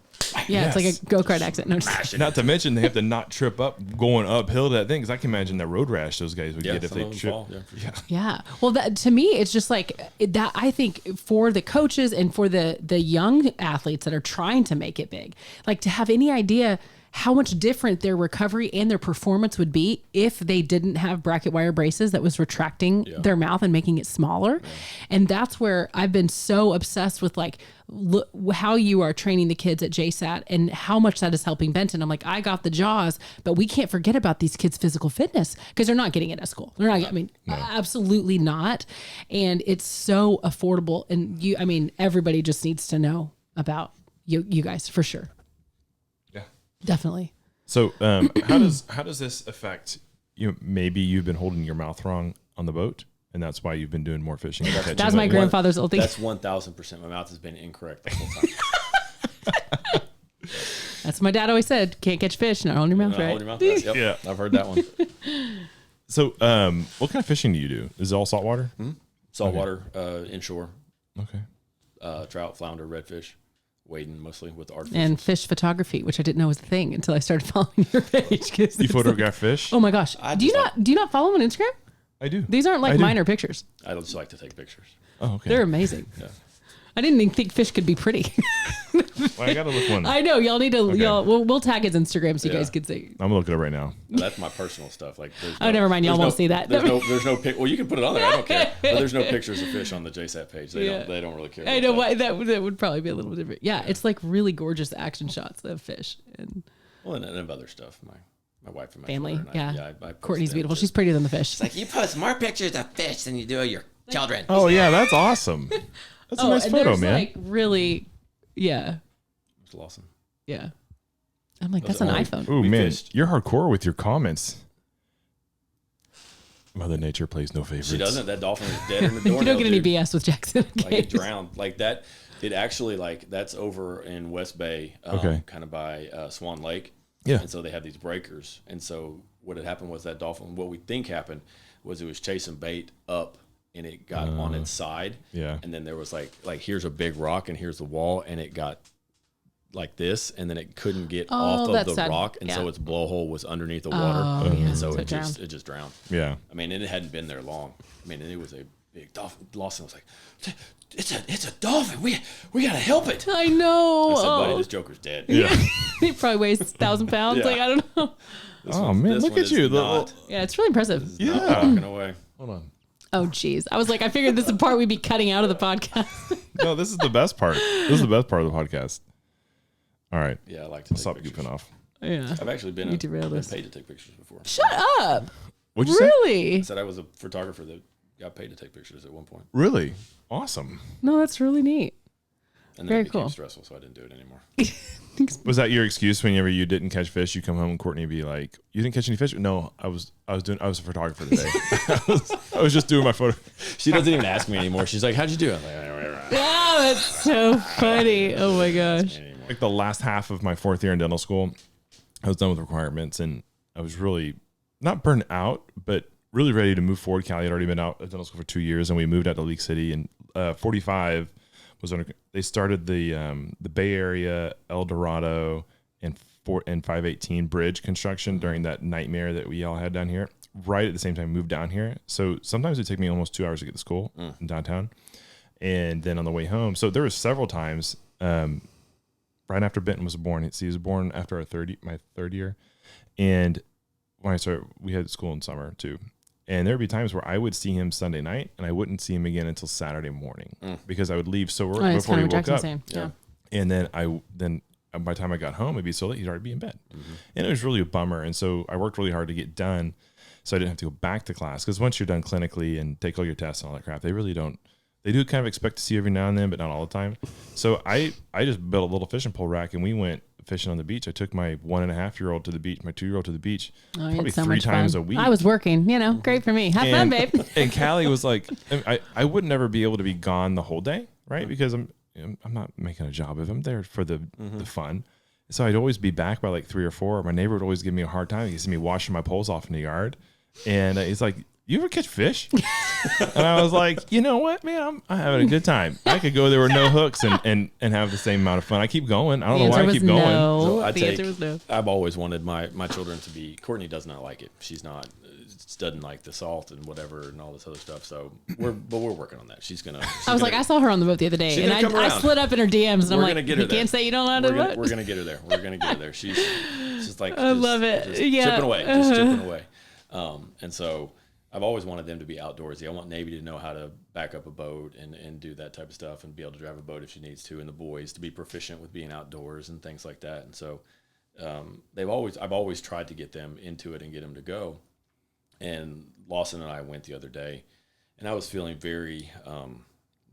Yeah, it's like a go-kart accident. No, just, Not to mention they have to not trip up going uphill to that thing, because I can imagine the road rash those guys would get if some they of them trip. fall. Yeah, for sure. yeah. Well, to me, it's just like that. I think for the coaches and for the young athletes that are trying to make it big, like to have any idea how much different their recovery and their performance would be if they didn't have bracket wire braces that was retracting their mouth and making it smaller. Yeah. And that's where I've been so obsessed with, like, look how you are training the kids at JASAT and how much that is helping Benton. I'm like, I got the jaws, but we can't forget about these kids' physical fitness, because they're not getting it at school. They're not, absolutely not. And it's so affordable. And everybody just needs to know about you guys for sure. Definitely. So how does this affect you? Maybe you've been holding your mouth wrong on the boat, and that's why you've been doing more fishing. That's my grandfather's old thing. That's 1,000%. My mouth has been incorrect the whole time. That's what my dad always said. Can't catch fish, not hold your mouth right. Hold your mouth right. Yep. Yeah. I've heard that one. So what kind of fishing do you do? Is it all saltwater? Saltwater, inshore. Okay. Trout, flounder, redfish. Wading mostly with art fish. And fish photography, which I didn't know was a thing until I started following your page. You photograph fish? Oh my gosh! Do you not follow them on Instagram? I do. These aren't like minor pictures. I just like to take pictures. Oh, okay. They're amazing. Yeah. I didn't even think fish could be pretty. Well, I gotta look one. I know y'all need to. Okay. We'll tag his Instagram so you guys can see. I'm gonna look it up right now. No, that's my personal stuff. Like, never mind. Y'all won't see that. There's no pic. Well, you can put it on there. I don't care. But there's no pictures of fish on the JSAT page. They don't really care. I know why that would probably be a little different. Yeah, it's like really gorgeous action shots of fish and of other stuff. My wife and my family. I Courtney's beautiful. She's prettier than the fish. It's like you post more pictures of fish than you do of your children. Oh yeah, that's awesome. That's a nice photo, man. Like really, yeah. It's awesome. Yeah. I'm like, that's an iPhone. Ooh, We man, fished. you're hardcore with your comments. Mother Nature plays no favorites. She doesn't. That dolphin is dead in the You doornail. don't get any dude. BS with Jaxson. Like Okay. it drowned. Like that. It actually that's over in West Bay, Okay. kind of by Swan Lake. Yeah. And so they have these breakers. And so what had happened was that dolphin, what we think happened was it was chasing bait up and it got on its side. Yeah. And then there was like here's a big rock and here's the wall, and it got like this, and then it couldn't get off of that's the sad. rock, and Yeah. so its blowhole was underneath the water, yeah. and so So it it just drowned. Yeah. I mean, and it hadn't been there long. I mean, and it was a big dolphin. Lawson was like, "It's a dolphin. We gotta help it." I know. I said, "Buddy, Oh. this joker's dead." Yeah. He probably weighs 1,000 pounds. Yeah. Like, I don't know. Oh, man, This look one at is you. Not, Yeah, it's really impressive. Yeah. not walking away. Hold on. Oh, geez. I was like, I figured this is the part we'd be cutting out of the podcast. No, this is the best part. This is the best part of the podcast. All right. Yeah, I like to take Stop pictures. goofing off. Yeah. I've actually been, You derailed been us. paid to take pictures before. Shut up. What'd you say? Really? I said I was a photographer that got paid to take pictures at one point, Really? Awesome. No, that's really neat. and then Very it became cool. stressful, so I didn't do it anymore. Was that your excuse whenever you didn't catch fish? You come home and Courtney be like, "You didn't catch any fish?" No, I was a photographer today. I was just doing my photo. She doesn't even ask me anymore. She's like, "How'd you do it?" I'm like, Oh, that's so funny. Oh, my gosh. anymore. Like the last half of my 4th year in dental school, I was done with requirements and I was really not burned out, but really ready to move forward. Callie had already been out of dental school for 2 years, and we moved out to League City. And 45 was under. They started the Bay Area, El Dorado, and 518 bridge construction during that nightmare that we all had down here. Right at the same time, moved down here. So sometimes it took me almost 2 hours to get to school in downtown, and then on the way home. So there was several times. Right after Benton was born, he was born after my third year, and when I started, we had school in summer too. And there would be times where I would see him Sunday night, and I wouldn't see him again until Saturday morning because I would leave so early Oh, it's before kind he of what woke Jackson's up. saying. Yeah. And then by the time I got home, it'd be so late he'd already be in bed, and it was really a bummer. And so I worked really hard to get done, so I didn't have to go back to class because once you're done clinically and take all your tests and all that crap, they really don't. They do kind of expect to see you every now and then, but not all the time. So I just built a little fishing pole rack, and we went fishing on the beach. I took my 1.5-year-old to the beach, my 2-year-old to the beach, Oh, you probably had so 3 much times fun. a week. I was working, great for me. Have fun, babe. And Callie was like, I would never be able to be gone the whole day, right? Because I'm not making a job of it. I'm there for the fun. So I'd always be back by like 3 or 4. My neighbor would always give me a hard time. He'd see me washing my poles off in the yard. And he's like, "You ever catch fish?" And I was like, "You know what, man? I'm having a good time. I could go there with no hooks and have the same amount of fun. I keep going. I don't know why I keep going." No. So The answer was no. I've always wanted my children to be. Courtney does not like it. She's not. Doesn't like the salt and whatever and all this other stuff. So we're working on that. She's gonna. I was like, I saw her on the boat the other day, she's and gonna come I around. slid up in her DMs, and I'm We're like, gonna get her you there. can't say you don't know how to boat. We're gonna get her there. We're gonna get her there. She's like, I love it. just Yeah. chipping away, just chipping away. And so I've always wanted them to be outdoorsy. I want Navy to know how to back up a boat and do that type of stuff and be able to drive a boat if she needs to, and the boys to be proficient with being outdoors and things like that. And so I've always tried to get them into it and get them to go. And Lawson and I went the other day, and I was feeling very,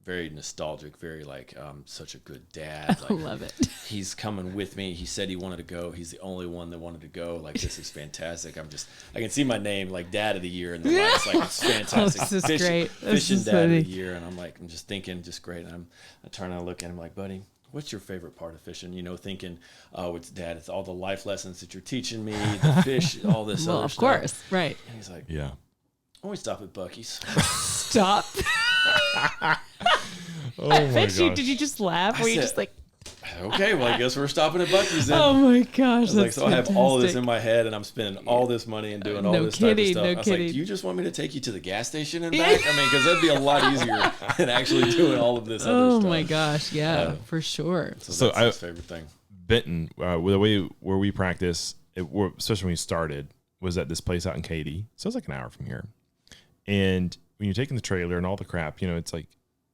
very nostalgic, very like I'm such a good dad. I Like, love it. he's coming with me. He said he wanted to go. He's the only one that wanted to go. Like, this is fantastic. I can see my name like Dad of the Year in the lights. Like, it's fantastic. This is great. This Fishing is Dad funny. of the Year. And I'm just thinking, just great. And I turn and I look at him like, buddy, what's your favorite part of fishing? Thinking, oh, it's Dad. It's all the life lessons that you're teaching me, the fish, all this Well, other of stuff. course, right. And he's like, Yeah. I always stop at Buc-ee's. Stop. Oh I my bet you. gosh. Did you just laugh? Were you said- just like, Okay, well, I guess we're stopping at Buc-ee's then. oh my gosh, I was that's like, so I have all of this fantastic. in my head, and I'm spending all this money and doing all No this type of kidding, stuff. no I was like, kidding. do you just want me to take you to the gas station and back? I mean, because that'd be a lot easier than actually doing all of this other Oh stuff. my gosh, yeah, for sure. So that's So his favorite thing. Benton, the way where we practice, especially when we started, was at this place out in Katy. So it's like an hour from here. And when you're taking the trailer and all the crap, it's like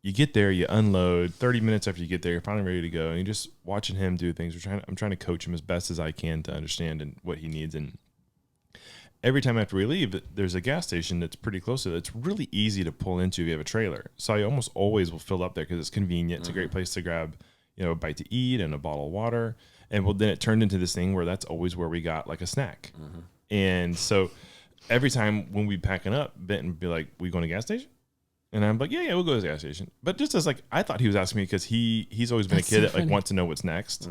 you get there, you unload. 30 minutes after you get there, you're finally ready to go, and you're just watching him do things. I'm trying to coach him as best as I can to understand and what he needs. And every time after we leave, there's a gas station that's pretty close to it. It's really easy to pull into if you have a trailer. So I almost always will fill up there because it's convenient. It's a great place to grab, a bite to eat and a bottle of water. And well, then it turned into this thing where that's always where we got like a snack. And so every time when we packing up, Benton would be like, "We going to gas station?" And I'm like, yeah, we'll go to the gas station. But just as like, I thought he was asking me because he's always been a kid that like wants to know what's next.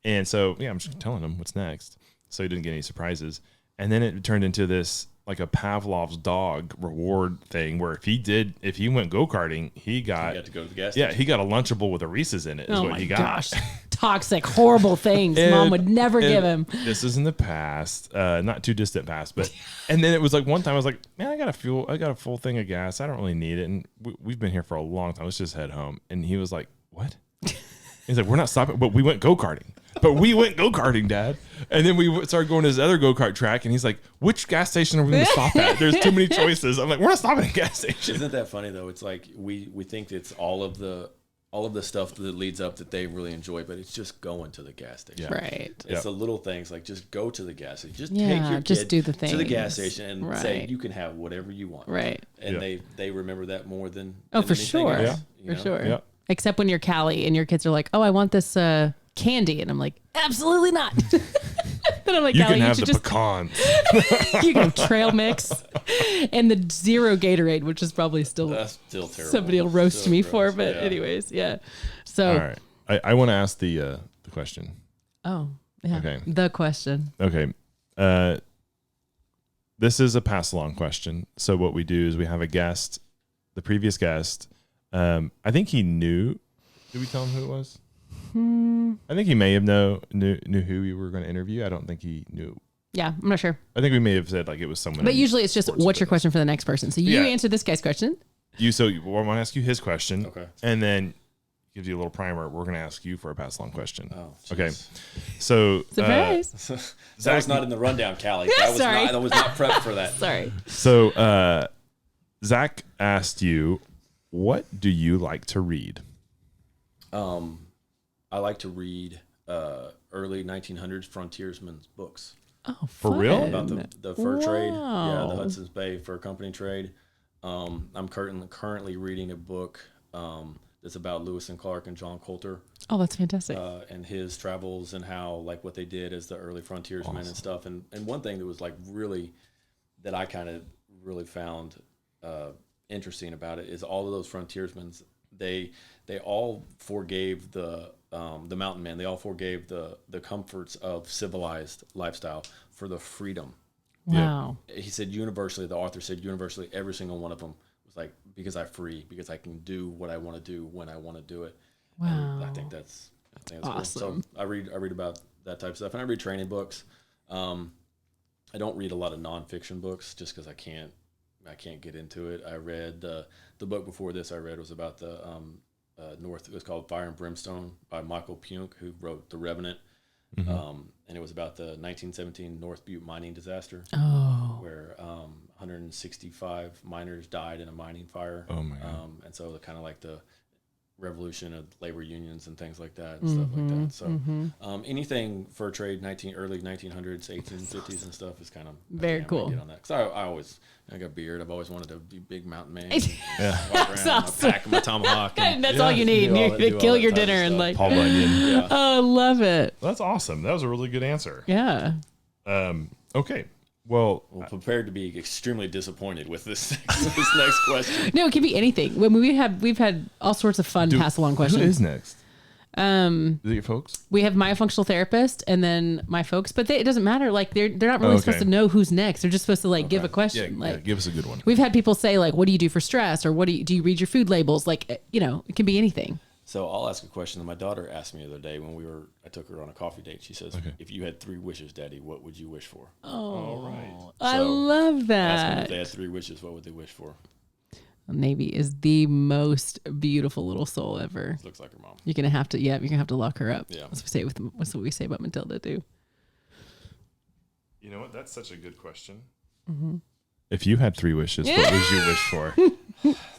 And so, yeah, I'm just telling him what's next. So he didn't get any surprises. And then it turned into this, like a Pavlov's dog reward thing where if he went go-karting, he got to go to the gas station. Yeah, he got a Lunchable with a Reese's in it is what he got. Gosh. Toxic, horrible things Mom would never give him. This is in the past, not too distant past, but and then it was like one time I was like, man, I got a full thing of gas. I don't really need it. And we've been here for a long time. Let's just head home. And he was like, what? He's like, we're not stopping, but we went go-karting. But we went go-karting, Dad. And then we started going to this other go-kart track, and he's like, which gas station are we going to stop at? There's too many choices. I'm like, we're not stopping at a gas station. Isn't that funny, though? It's like we think it's all of the stuff that leads up that they really enjoy, but it's just going to the gas station. Yeah. Right. It's the little things, like just go to the gas station. Just Yeah, take your just kid do the to the gas things. station and Right. say, you can have whatever you want. Right. And Yeah. they remember that more than Oh, than for anything sure. else, Yeah. you For know? sure. Yeah. Except when you're Callie and your kids are like, oh, I want this candy. And I'm like, absolutely not. Then I'm like, You Callie, can have you the should pecans. you can have trail mix and the zero Gatorade, which is probably still That's still terrible. somebody will roast Still me gross. for. But Yeah. anyways, yeah. So, All right. I want to ask the question. oh, yeah. Okay. The question. Okay. This is a pass along question. So what we do is we have a guest, the previous guest. I think he knew. Did we tell him who it was? I think he may have knew who we were going to interview. I don't think he knew. Yeah, I'm not sure. I think we may have said like it was someone. But in usually it's just, sports what's your business. question for the next person? So you Yeah. answer this guy's question. I want to ask you his question. Okay. And then gives you a little primer. We're going to ask you for a pass along question. Oh, Okay. jeez. So Surprise. That was not in the rundown, Callie. Sorry. I was not prepped for that. Sorry. So Zach asked you, what do you like to read? I like to read early 1900s frontiersmen's books Oh, For real? fun. about the fur trade. Yeah, Wow. the Hudson's Bay Fur Company trade. I'm currently reading a book that's about Lewis and Clark and John Coulter Oh, that's fantastic. and his travels and how like what they did as the early frontiersmen and stuff. And one thing that was like really that I kind of really found interesting about it is all of those frontiersmen. They all forgave the mountain man. They all forgave the comforts of civilized lifestyle for the freedom. Wow. He said universally, the author said universally, every single one of them was like, because I'm free, because I can do what I want to do when I want to do it. Wow. And I think that's Awesome. cool. So I read about that type of stuff, and I read training books. I don't read a lot of nonfiction books just because I can't get into it. I read the book before this I read was about the North. It was called Fire and Brimstone by Michael Punk, who wrote The Revenant. And it was about the 1917 North Butte mining disaster, where 165 miners died in a mining fire. Oh my God. And so kind of like the revolution of labor unions and things like that and stuff like that. So anything fur trade, early 1900s, 1850s and stuff is kind of Very cool. Get on that because I got a beard. I've always wanted to be a big mountain man. Yeah. Walk around, awesome. my pack, my tomahawk. And, That's all you need. do all You that- do all kill that your type of dinner and stuff. like, Paul Bunyan. yeah. oh, I love it. That's awesome. That was a really good answer. Yeah. Okay. Well, Well, prepared to be extremely disappointed with this next question. No, it can be anything. When we've had all sorts of fun pass along who questions. is next? Is it your folks? We have my functional therapist and then my folks, but it doesn't matter. Like they're not really Okay. supposed to know who's next. They're just supposed to like give a question. Yeah, like give us a good one. we've had people say like, what do you do for stress? Or do you read your food labels? Like, it can be anything. So I'll ask a question that my daughter asked me the other day when I took her on a coffee date. She says, if you had 3 wishes, Daddy, what would you wish for? All right. I So, love Ask them that. if they had 3 wishes, what would they wish for? Navy is the most beautiful little soul ever. Looks like her mom. You're gonna have to lock her up. Yeah. That's what we say about Matilda too. You know what? That's such a good question. If you had 3 wishes, what would you wish for?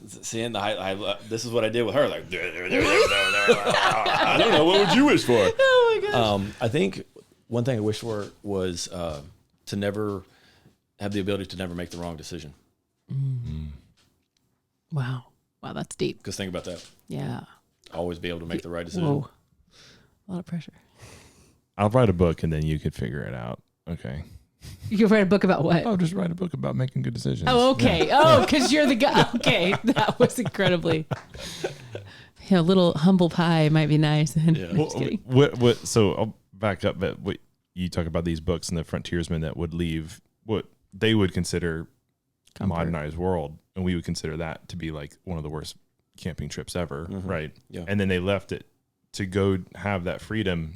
Seeing this is what I did with her. Like, I don't know. What would you wish for? Oh my gosh. I think one thing I wish for was to never have the ability to never make the wrong decision. Wow, that's deep. Because think about that. Yeah. Always be able to make the right decision. Whoa. A lot of pressure. I'll write a book and then you could figure it out. Okay. You can write a book about what? I'll just write a book about making good decisions. Oh, okay. Yeah. Oh, because you're the guy. Okay. That was incredibly. A little humble pie might be nice. I'm just kidding. So I'll back up. But what you talk about these books and the frontiersmen that would leave what they would consider modernized world, and we would consider that to be like one of the worst camping trips ever, right? Yeah. And then they left it to go have that freedom.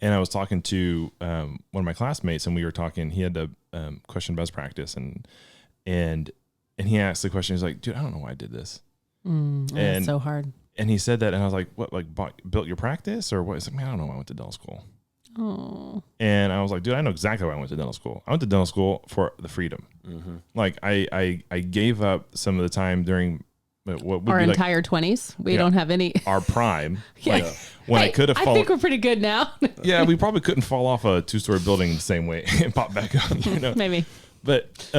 And I was talking to one of my classmates, and we were talking. He had a question about his practice, and he asked the question. He's like, "Dude, I don't know why I did this." And it's so hard. And he said that, and I was like, "What? Like built your practice, or what?" He's like, "Man, I don't know why I went to dental school." Oh. And I was like, "Dude, I know exactly why I went to dental school. I went to dental school for the freedom. Like I gave up some of the time during what would Our be entire 20s. We don't have any. our prime. Yeah. Like when I could have I fallen. think we're pretty good now. Yeah, we probably couldn't fall off a 2-story building the same way and pop back up. You know, Maybe. But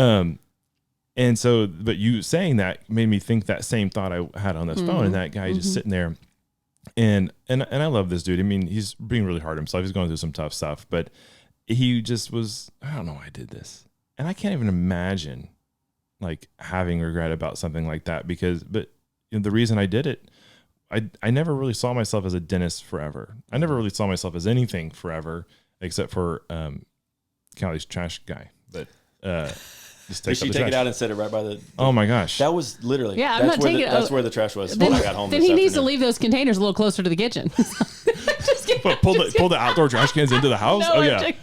and so, but you saying that made me think that same thought I had on this phone, and that guy just sitting there, and I love this dude. I mean, he's being really hard on himself. He's going through some tough stuff, but he just was. I don't know why I did this, and I can't even imagine like having regret about something like that but the reason I did it, I never really saw myself as a dentist forever. I never really saw myself as anything forever except for Callie's trash guy, but. Just Did she take it out and set it right by the? Oh my gosh! That was literally. Yeah, I'm not taking it. That's where the trash was Then, when I got home. then he needs to leave those containers a little closer to the kitchen. Just kidding. Pull the outdoor trash cans into the house. No, Oh I'm yeah. joking.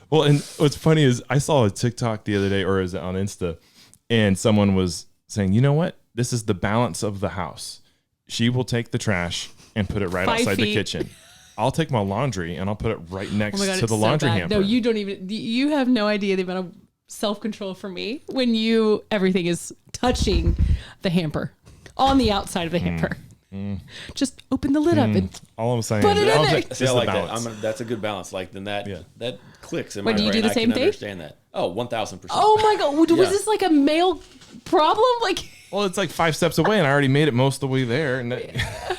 Well, and what's funny is I saw a TikTok the other day, or is it on Insta, and someone was saying, you know what? This is the balance of the house. She will take the trash and put it right 5 outside the feet. kitchen. I'll take my laundry and I'll put it right next Oh my God, to it's the so laundry bad. hamper. No, you don't even. You have no idea the amount of self-control for me when everything is touching the hamper on the outside of the hamper. Just open the lid up and All I'm saying Put is it in I'll there. take- See, I it's the like that. balance. That's a good balance. Like then that clicks in my Wait, do you brain. do the I same can thing? understand that. Oh, 1,000%. oh my God, was Yeah. this like a male problem? Like, Well, it's like 5 steps away, and I already made it most of the way there. And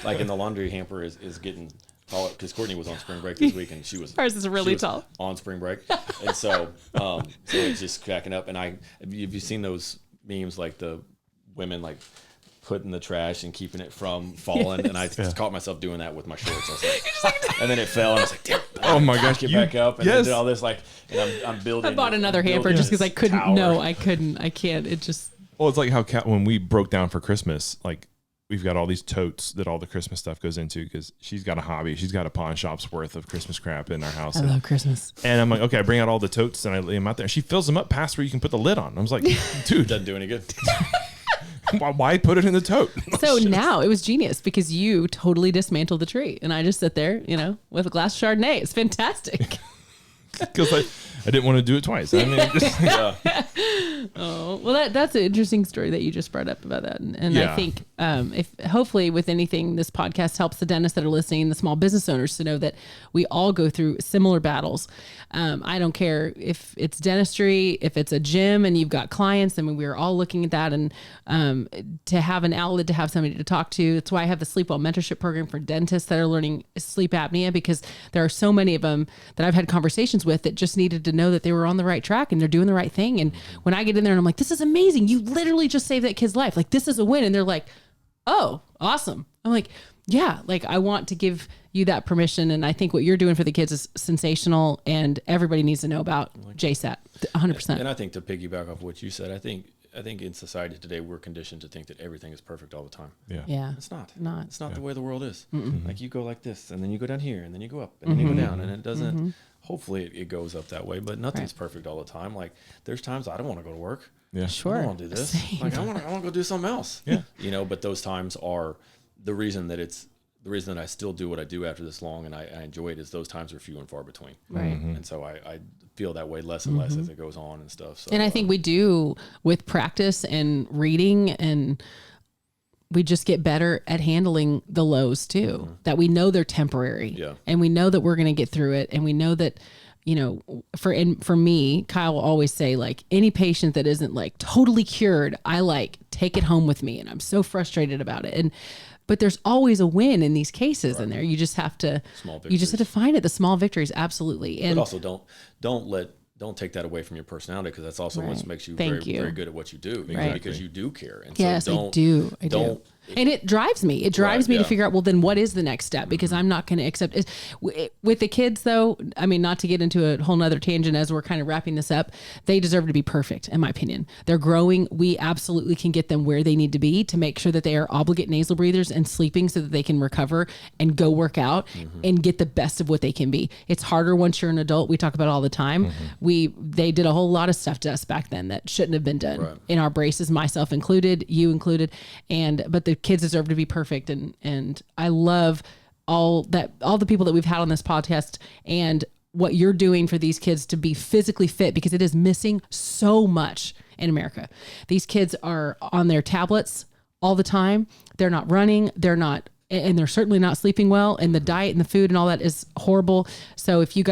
Like in the laundry hamper is getting taller because Courtney was on spring break this week and she was Ours is really she was tall. on spring break, and so it's just cracking up. And have you seen those memes like the women like putting the trash and keeping it from falling? And I just caught myself doing that with my shorts. I was like, and then it fell, and I was like, damn. Oh my gosh, Get you- back up and yes. did all this like, and I'm building. I bought another I'm hamper building just because I this couldn't. tower. No, I couldn't. I can't. It just. Well, it's like how when we broke down for Christmas, like we've got all these totes that all the Christmas stuff goes into because she's got a hobby. She's got a pawn shop's worth of Christmas crap in our house. I love Christmas. And I'm like, okay, I bring out all the totes and I lay them out there. And she fills them up past where you can put the lid on. I was like, dude, Doesn't do any good. why put it in the tote? So now it was genius because you totally dismantled the tree, and I just sit there, with a glass of Chardonnay. It's fantastic. Because I didn't want to do it twice. I mean, just, Yeah. Oh, well, that's an interesting story that you just brought up about that. And Yeah. I think if hopefully with anything, this podcast helps the dentists that are listening, the small business owners to know that we all go through similar battles. I don't care if it's dentistry, if it's a gym and you've got clients. I mean, we're all looking at that, and to have an outlet, to have somebody to talk to. That's why I have the Sleep Well mentorship program for dentists that are learning sleep apnea, because there are so many of them that I've had conversations with that just needed to know that they were on the right track and they're doing the right thing. And when I get in there and I'm like, this is amazing. You literally just saved that kid's life. Like, this is a win. And they're like, oh, awesome. I'm like, yeah, like I want to give you that permission. And I think what you're doing for the kids is sensational, and everybody needs to know about JASAT 100%. And I think to piggyback off what you said, I think in society today, we're conditioned to think that everything is perfect all the time. Yeah. It's not. Not. It's not the way the world is. Like you go like this, and then you go down here, and then you go up, and then you go down, and it doesn't. Hopefully, it goes up that way, but nothing's perfect all the time. Like there's times I don't want to go to work. yeah. I Sure. don't want to do this. Same. Like I want to go do something else. Yeah. But those times are the reason that I still do what I do after this long, and I enjoy it. Is those times are few and far between. Right. And so I feel that way less and less as it goes on and stuff. So, And I think we do with practice and reading, and we just get better at handling the lows too, that we know they're temporary. Yeah. And we know that we're going to get through it. And we know that, for me, Kyle will always say, like, any patient that isn't like totally cured, I like take it home with me. And I'm so frustrated about it. And but there's always a win in these cases in there. You just have to, you just have to find it. The small victories. Absolutely. And but also don't take that away from your personality, because that's also what makes you very good at what you do, because you do care. And yes, so I do. And it drives me. It drives me to figure out, well, then what is the next step? Because I'm not going to accept it. With the kids, though, I mean, not to get into a whole nother tangent as we're kind of wrapping this up, they deserve to be perfect, in my opinion. They're growing. We absolutely can get them where they need to be to make sure that they are obligate nasal breathers and sleeping so that they can recover and go work out and get the best of what they can be. It's harder once you're an adult. We talk about it all the time. They did a whole lot of stuff to us back then that shouldn't have been done in our braces, myself included, you included. But the kids deserve to be perfect. And I love all the people that we've had on this podcast and what you're doing for these kids to be physically fit, because it is missing so much in America. These kids are on their tablets all the time. They're not running. And they're certainly not sleeping well, and the diet and the food and all that is horrible. So if you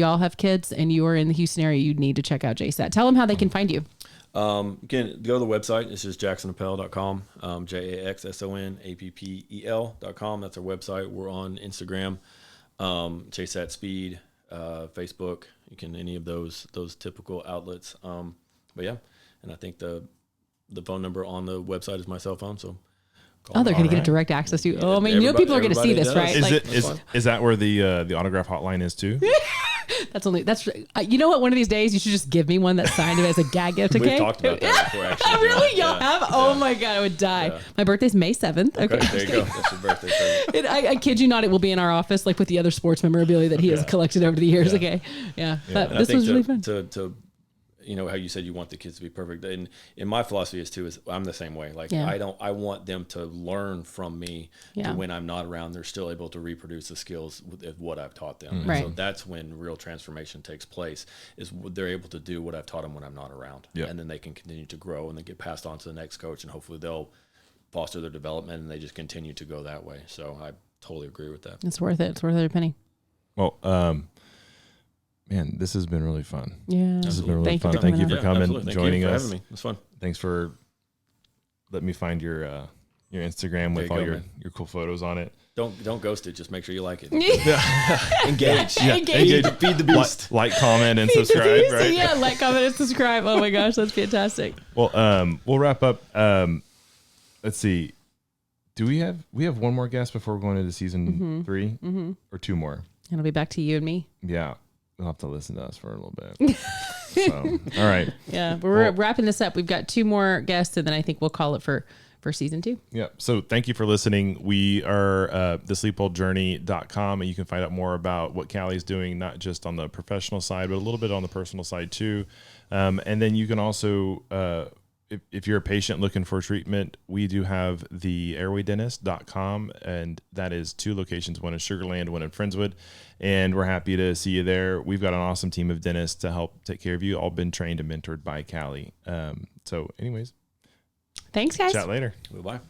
all have kids and you are in the Houston area, you need to check out JASAT. Tell them how they can find you. Again, go to the website. It's just jaxsonappel.com, JAXSONAPPEL.com. That's our website. We're on Instagram, JASAT Speed, Facebook. You can, any of those typical outlets. But yeah, and I think the phone number on the website is my cell phone. So they're going to get direct access to you. Oh, I mean, people are going to see this, right? Is that where the autograph hotline is too? You know what? One of these days you should just give me one that's signed as a gag gift. Okay. We've talked about that before, actually. Really? Y'all have? Oh my God, I would die. Yeah. My birthday's May 7th. Okay. There you go. That's your birthday. I kid you not, it will be in our office, like with the other sports memorabilia that he has collected over the years. Okay. Yeah. But this was really fun. To you know how you said you want the kids to be perfect, and my philosophy is I'm the same way. Like I want them to learn from me to when I'm not around, they're still able to reproduce the skills with what I've taught them. Right. So that's when real transformation takes place, is they're able to do what I've taught them when I'm not around. And then they can continue to grow and then get passed on to the next coach, and hopefully they'll foster their development and they just continue to go that way. So I totally agree with that. It's worth it. It's worth every penny. Well, man, this has been really fun. Yeah. This has been really fun. Thank you for coming, joining us. Having me. It was fun. Thanks for letting me find your Instagram with all your cool photos on it. Don't ghost it. Just make sure you like it. Engage. Engage. Feed the beast. Like, comment, and subscribe. Right? Yeah, like, comment, and subscribe. Oh my gosh, that's fantastic. Well, we'll wrap up. Let's see. Do we have one more guest before we're going into season 3 or 2 more? It'll be back to you and me. Yeah. You'll have to listen to us for a little bit. So, all right. Yeah, but we're wrapping this up. We've got 2 more guests, and then I think we'll call it for season 2. Yeah. So thank you for listening. We are thesleepwelljourney.com, and you can find out more about what Callie's doing, not just on the professional side, but a little bit on the personal side too. And then you can also, if you're a patient looking for treatment, we do have the airwaydentist.com, and that is 2 locations, one in Sugar Land, one in Friendswood. And we're happy to see you there. We've got an awesome team of dentists to help take care of you, all been trained and mentored by Callie. So anyways, thanks, guys. Chat later. Bye-bye.